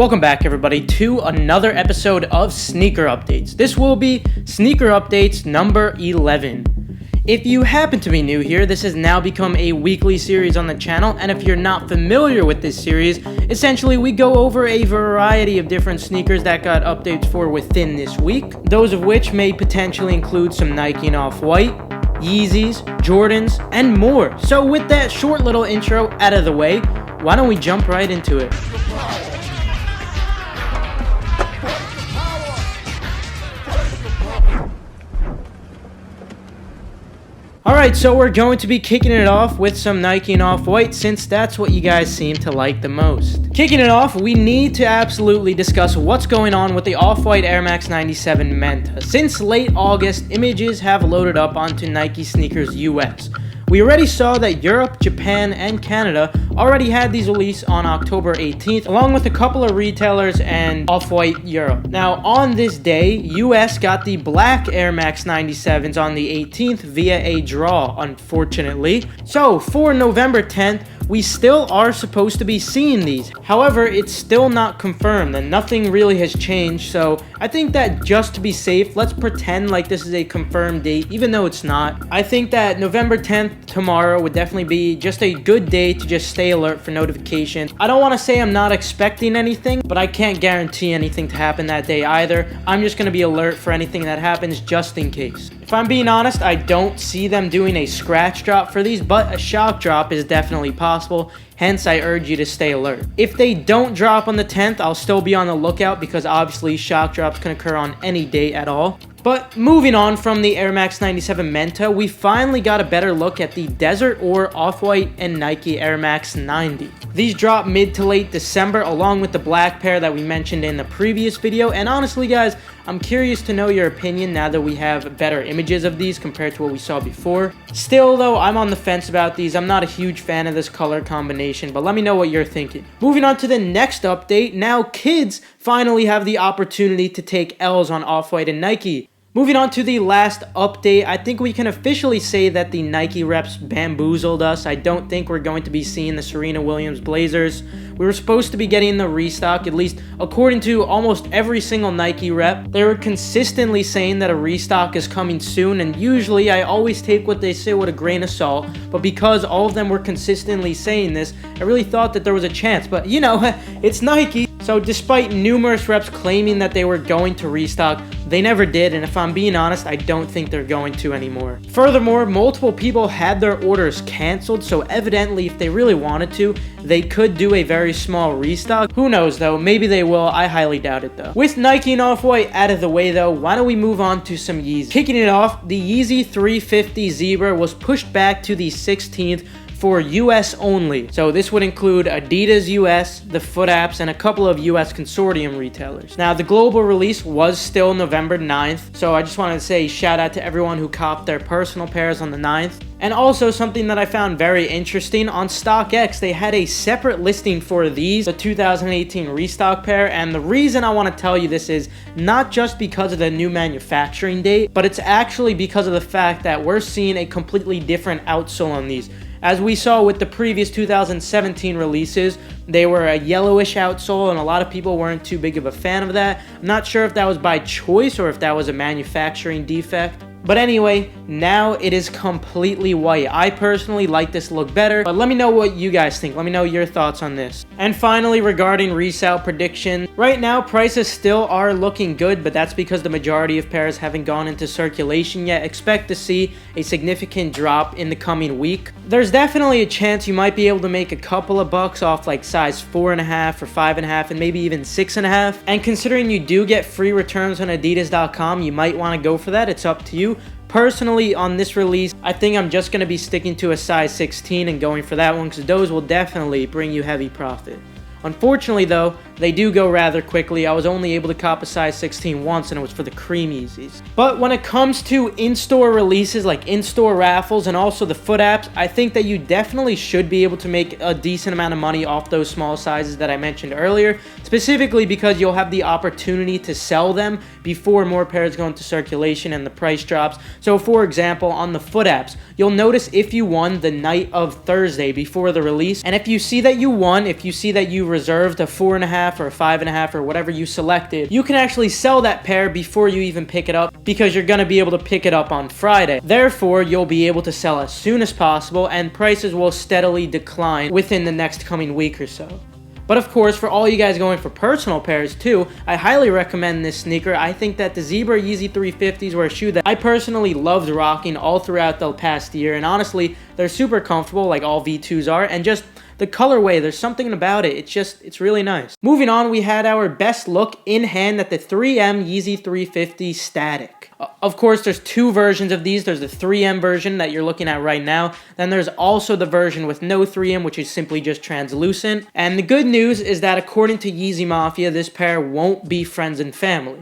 Welcome back, everybody, to another episode of Sneaker Updates. This will be Sneaker Updates number 11. If you happen to be new here, this has now become a weekly series on the channel, and if you're not familiar with this series, essentially we go over a variety of different sneakers that got updates for within this week, those of which may potentially include some Nike and Off-White, Yeezys, Jordans, and more. So with that short little intro out of the way, why don't we jump right into it? Alright, so we're going to be kicking it off with some Nike and Off-White, since that's what you guys seem to like the most. Kicking it off, we need to absolutely discuss what's going on with the Off-White Air Max 97 MENTA. Since late August, images have loaded up onto Nike Sneakers US. We already saw that Europe, Japan, and Canada already had these released on October 18th, along with a couple of retailers and Off-White Europe. Now, on this day, US got the black Air Max 97s on the 18th via a draw, unfortunately. So, for November 10th, we still are supposed to be seeing these. However, it's still not confirmed and nothing really has changed, so I think that just to be safe, let's pretend like this is a confirmed date, even though it's not. I think that November 10th, tomorrow, would definitely be just a good day to just stay alert for notifications. I don't want to say I'm not expecting anything, but I can't guarantee anything to happen that day either. I'm just going to be alert for anything that happens just in case. If I'm being honest, I don't see them doing a scratch drop for these, but a shock drop is definitely possible. Hence, I urge you to stay alert. If they don't drop on the 10th, I'll still be on the lookout because obviously shock drops can occur on any date at all. But moving on from the Air Max 97 MENTA, we finally got a better look at the Desert or Off-White and Nike Air Max 90. These dropped mid to late December along with the black pair that we mentioned in the previous video, and honestly guys, I'm curious to know your opinion now that we have better images of these compared to what we saw before. Still though, I'm on the fence about these. I'm not a huge fan of this color combination, but let me know what you're thinking. Moving on to the next update, now kids finally have the opportunity to take L's on Off-White and Nike. Moving on to the last update, I think we can officially say that the Nike reps bamboozled us. I don't think we're going to be seeing the Serena Williams Blazers. We were supposed to be getting the restock, at least according to almost every single Nike rep. They were consistently saying that a restock is coming soon, and usually I always take what they say with a grain of salt, but because all of them were consistently saying this, I really thought that there was a chance, but you know, it's Nike. So despite numerous reps claiming that they were going to restock, they never did, and if I'm being honest, I don't think they're going to anymore. Furthermore, multiple people had their orders canceled, so evidently if they really wanted to, they could do a very small restock. Who knows though, maybe they will, I highly doubt it though. With Nike and Off-White out of the way though, why don't we move on to some Yeezy. Kicking it off, the Yeezy 350 Zebra was pushed back to the 16th for US only. So this would include Adidas US, the Foot Apps, and a couple of US consortium retailers. Now the global release was still November 9th, so I just wanted to say shout out to everyone who copped their personal pairs on the 9th. And also something that I found very interesting, on StockX, they had a separate listing for these, the 2018 restock pair, and the reason I want to tell you this is not just because of the new manufacturing date, but it's actually because of the fact that we're seeing a completely different outsole on these. As we saw with the previous 2017 releases, they were a yellowish outsole, and a lot of people weren't too big of a fan of that. I'm not sure if that was by choice or if that was a manufacturing defect. But anyway, now it is completely white. I personally like this look better, but let me know what you guys think. Let me know your thoughts on this. And finally, regarding resale prediction, right now prices still are looking good, but that's because the majority of pairs haven't gone into circulation yet. Expect to see a significant drop in the coming week. There's definitely a chance you might be able to make a couple of bucks off like size 4.5 or 5.5 and maybe even 6.5. And considering you do get free returns on adidas.com, you might want to go for that. It's up to you. Personally, on this release, I think I'm just going to be sticking to a size 16 and going for that one because those will definitely bring you heavy profit. Unfortunately though, they do go rather quickly. I was only able to cop a size 16 once, and it was for the cream Yeezys. But when it comes to in-store releases like in-store raffles and also the Foot Apps, I think that you definitely should be able to make a decent amount of money off those small sizes that I mentioned earlier, specifically because you'll have the opportunity to sell them before more pairs go into circulation and the price drops. So for example, on the Foot Apps, you'll notice if you won the night of Thursday before the release, and if you see that you won, if you see that you reserved a 4.5 4.5 or a 5.5 or whatever you selected, you can actually sell that pair before you even pick it up, because you're going to be able to pick it up on Friday. Therefore, you'll be able to sell as soon as possible, and prices will steadily decline within the next coming week or so. But of course, for all you guys going for personal pairs too, I highly recommend this sneaker. I think that the Zebra Yeezy 350s were a shoe that I personally loved rocking all throughout the past year, and honestly, they're super comfortable like all V2s are, and just the colorway, there's something about it. It's really nice. Moving on, we had our best look in hand at the 3M Yeezy 350 Static. Of course, there's two versions of these. There's the 3M version that you're looking at right now. Then there's also the version with no 3M, which is simply just translucent. And the good news is that according to Yeezy Mafia, this pair won't be friends and family.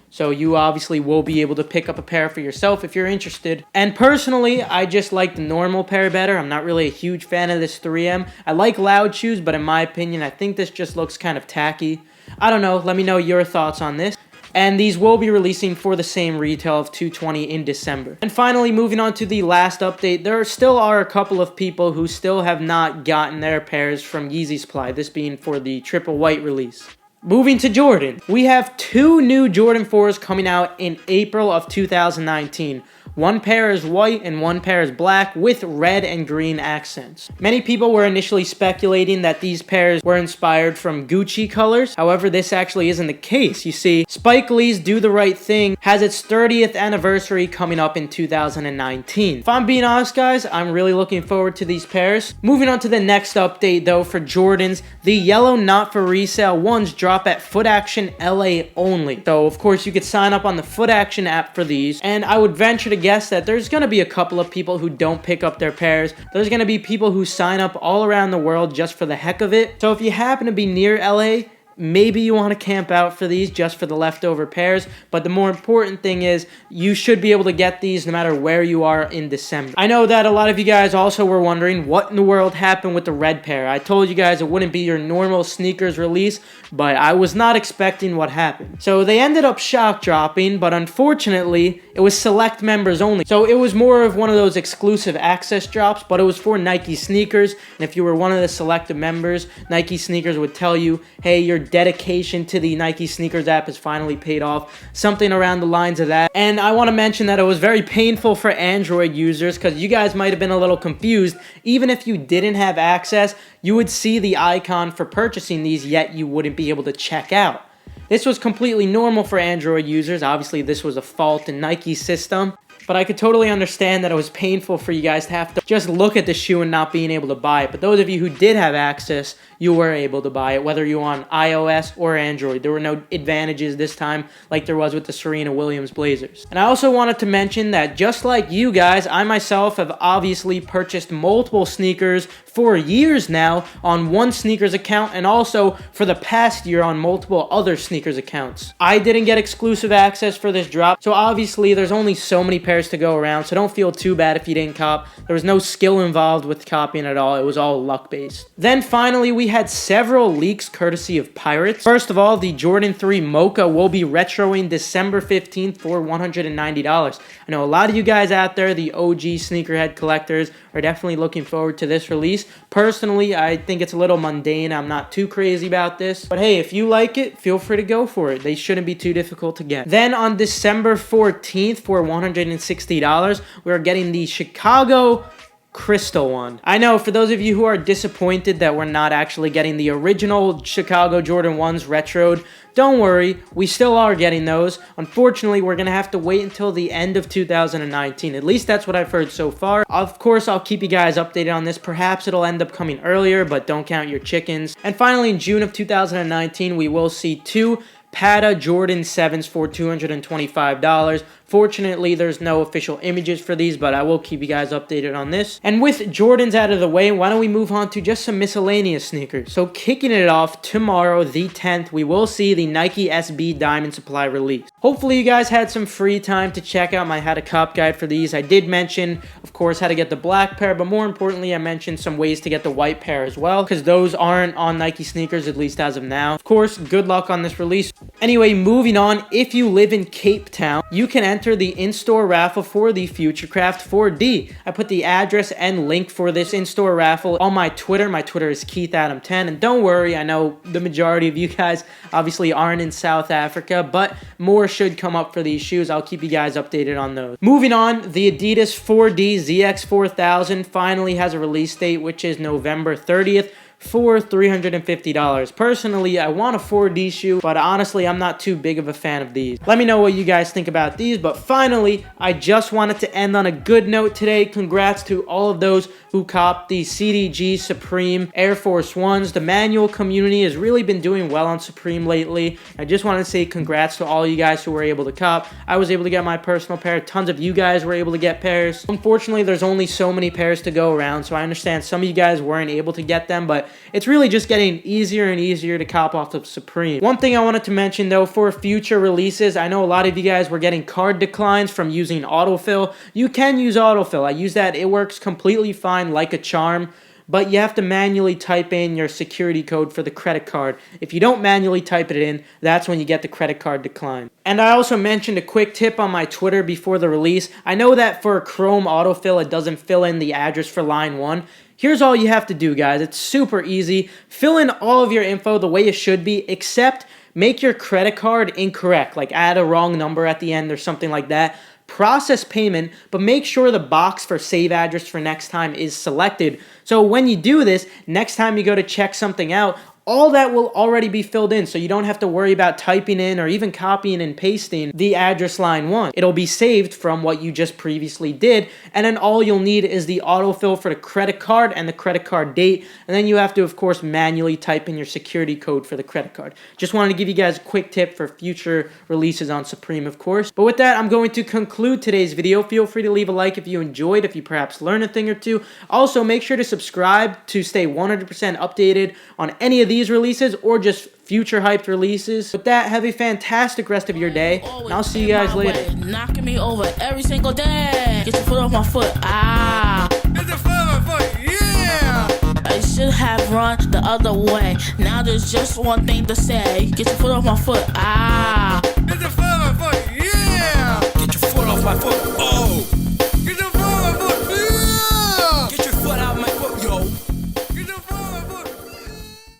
So you obviously will be able to pick up a pair for yourself if you're interested. And personally, I just like the normal pair better. I'm not really a huge fan of this 3M. I like loud shoes, but in my opinion, I think this just looks kind of tacky. I don't know. Let me know your thoughts on this. And these will be releasing for the same retail of $220 in December. And finally, moving on to the last update, there still are a couple of people who still have not gotten their pairs from Yeezy Supply, this being for the triple white release. Moving to Jordan, we have two new Jordan 4s coming out in April of 2019. One pair is white and one pair is black with red and green accents. Many people were initially speculating that these pairs were inspired from Gucci colors. However, this actually isn't the case. You see, Spike Lee's Do the Right Thing has its 30th anniversary coming up in 2019. If I'm being honest, guys, I'm really looking forward to these pairs. Moving on to the next update, though, for Jordans, the yellow not for resale ones drop at Foot Action LA only. So, of course, you could sign up on the Foot Action app for these, and I would venture to guess that there's going to be a couple of people who don't pick up their pairs. There's going to be people who sign up all around the world just for the heck of it. So if you happen to be near LA, maybe you want to camp out for these just for the leftover pairs, but the more important thing is you should be able to get these no matter where you are in December. I know that a lot of you guys also were wondering what in the world happened with the red pair. I told you guys it wouldn't be your normal sneakers release, but I was not expecting what happened. So they ended up shock dropping, but unfortunately it was select members only. So it was more of one of those exclusive access drops, but it was for Nike sneakers, and if you were one of the selected members, Nike sneakers would tell you, hey, your dedication to the Nike sneakers app has finally paid off, something around the lines of that. And I want to mention that it was very painful for Android users, because you guys might have been a little confused. Even if you didn't have access, you would see the icon for purchasing these, yet you wouldn't be able to check out. This was completely normal for Android users. Obviously, this was a fault in Nike's system, but I could totally understand that it was painful for you guys to have to just look at the shoe and not being able to buy it. But those of you who did have access, you were able to buy it, whether you were on iOS or Android. There were no advantages this time like there was with the Serena Williams Blazers. And I also wanted to mention that just like you guys, I myself have obviously purchased multiple sneakers for years now on one sneakers account, and also for the past year on multiple other sneakers accounts. I didn't get exclusive access for this drop, so obviously there's only so many pairs to go around, so don't feel too bad if you didn't cop. There was no skill involved with copying at all. It was all luck based. Then finally, we had several leaks courtesy of Pirates. First of all, the Jordan 3 Mocha will be retroing December 15th for $190. I know a lot of you guys out there, the OG sneakerhead collectors, are definitely looking forward to this release. Personally, I think it's a little mundane. I'm not too crazy about this, but hey, if you like it, feel free to go for it. They shouldn't be too difficult to get. Then on December 14th for $160, we're getting the Chicago Crystal one. I know for those of you who are disappointed that we're not actually getting the original Chicago Jordan 1s retroed, don't worry, we still are getting those. Unfortunately, we're going to have to wait until the end of 2019. At least that's what I've heard so far. Of course, I'll keep you guys updated on this. Perhaps it'll end up coming earlier, but don't count your chickens. And finally, in June of 2019, we will see two Pata Jordan 7s for $225. Fortunately, there's no official images for these, but I will keep you guys updated on this. And with Jordans out of the way, why don't we move on to just some miscellaneous sneakers. So kicking it off tomorrow, the 10th, we will see the Nike SB Diamond Supply release. Hopefully you guys had some free time to check out my how to cop guide for these. I did mention, of course, how to get the black pair, but more importantly, I mentioned some ways to get the white pair as well, because those aren't on Nike sneakers, at least as of now. Of course, good luck on this release. Anyway, moving on, if you live in Cape Town, you can enter enter the in-store raffle for the Futurecraft 4D. I put the address and link for this in-store raffle on my Twitter. My Twitter is KeithAdam10. And don't worry, I know the majority of you guys obviously aren't in South Africa, but more should come up for these shoes. I'll keep you guys updated on those. Moving on, the Adidas 4D ZX4000 finally has a release date, which is November 30th. For $350. Personally, I want a 4D shoe, but honestly, I'm not too big of a fan of these. Let me know what you guys think about these, but finally, I just wanted to end on a good note today. Congrats to all of those who copped the CDG Supreme Air Force Ones. The manual community has really been doing well on Supreme lately. I just want to say congrats to all you guys who were able to cop. I was able to get my personal pair. Tons of you guys were able to get pairs. Unfortunately, there's only so many pairs to go around, so I understand some of you guys weren't able to get them, but it's really just getting easier and easier to cop off of Supreme. One thing I wanted to mention though, for future releases, I know a lot of you guys were getting card declines from using autofill. You can use autofill. I use that. It works completely fine like a charm, but you have to manually type in your security code for the credit card. If you don't manually type it in, that's when you get the credit card decline. And I also mentioned a quick tip on my Twitter before the release. I know that for Chrome autofill, it doesn't fill in the address for line 1. Here's all you have to do, guys. It's super easy. Fill in all of your info the way it should be, except make your credit card incorrect, like add a wrong number at the end or something like that. Process payment, but make sure the box for save address for next time is selected. So when you do this, next time you go to check something out, all that will already be filled in, so you don't have to worry about typing in or even copying and pasting the address line 1. It'll be saved from what you just previously did, and then all you'll need is the autofill for the credit card and the credit card date, and then you have to, of course, manually type in your security code for the credit card. Just wanted to give you guys a quick tip for future releases on Supreme, of course. But with that, I'm going to conclude today's video. Feel free to leave a like if you enjoyed, if you perhaps learned a thing or two. Also, make sure to subscribe to stay 100% updated on any of these releases or just future hyped releases. With that, have a fantastic rest of your day, and I'll see you guys later. Knocking me over every single day. Get your foot off my foot. Get your foot off my foot. Yeah. I should have run the other way. Now there's just one thing to say. Get your foot off my foot. Get your foot off my foot. Yeah. Get your foot off my foot.